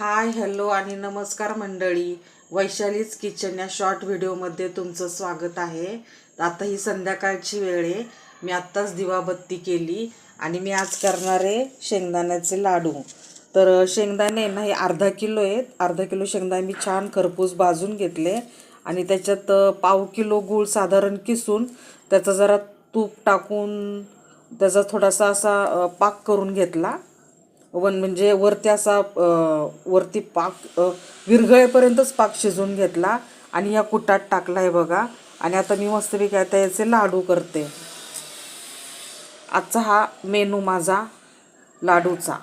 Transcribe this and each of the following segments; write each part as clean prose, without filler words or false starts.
Hi hello आणि नमस्कार मंडळी. वैशालीज किचन या शॉर्ट व्हिडिओमध्ये तुमचं स्वागत आहे. आता ही संध्याकाळची वेळ आहे. मी आत्ताच दिवाबत्ती केली आणि मी आज करणार आहे शेंगदाण्याचे लाडू. तर शेंगदाणे ना हे अर्धा किलो आहेत. अर्धा किलो शेंगदाणे मी छान खरपूस भाजून घेतले आणि त्याच्यात पाव किलो गूळ साधारण किसून त्याचा जरा तूप टाकून त्याचा थोडासा असा पाक करून घेतला. म्हणजे वरती असा वरती पाक विरघळेपर्यंतच पाक शिजवून घेतला आणि या कुटात टाकला आहे बघा. आणि आता मी मस्तपैकी आता याचे लाडू करते. आजचा हा मेनू माझा लाडूचा.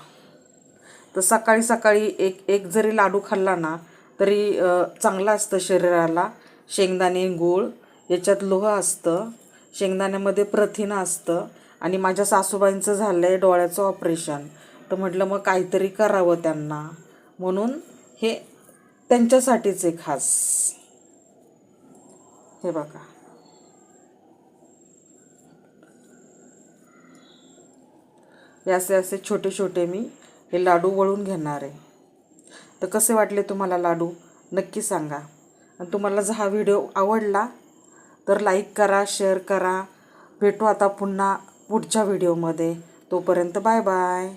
तर सकाळी सकाळी एक एक जरी लाडू खाल्ला ना तरी चांगला असतं शरीराला. शेंगदाणे गूळ याच्यात लोह असतं, शेंगदाण्यामध्ये प्रथिन असतं. आणि माझ्या सासूबाईंचं झालं आहे डोळ्याचं ऑपरेशन, तर म्हटलं मग काहीतरी करावं त्यांना, म्हणून हे त्यांच्यासाठीच आहे खास. हे बघा, हे असे असे छोटे छोटे मी हे लाडू वळून घेणार आहे. तर कसे वाटले तुम्हाला लाडू नक्की सांगा. आणि तुम्हाला जर हा व्हिडिओ आवडला तर लाईक करा, शेअर करा. भेटू आता पुन्हा पुढच्या व्हिडिओमध्ये. तोपर्यंत बाय बाय.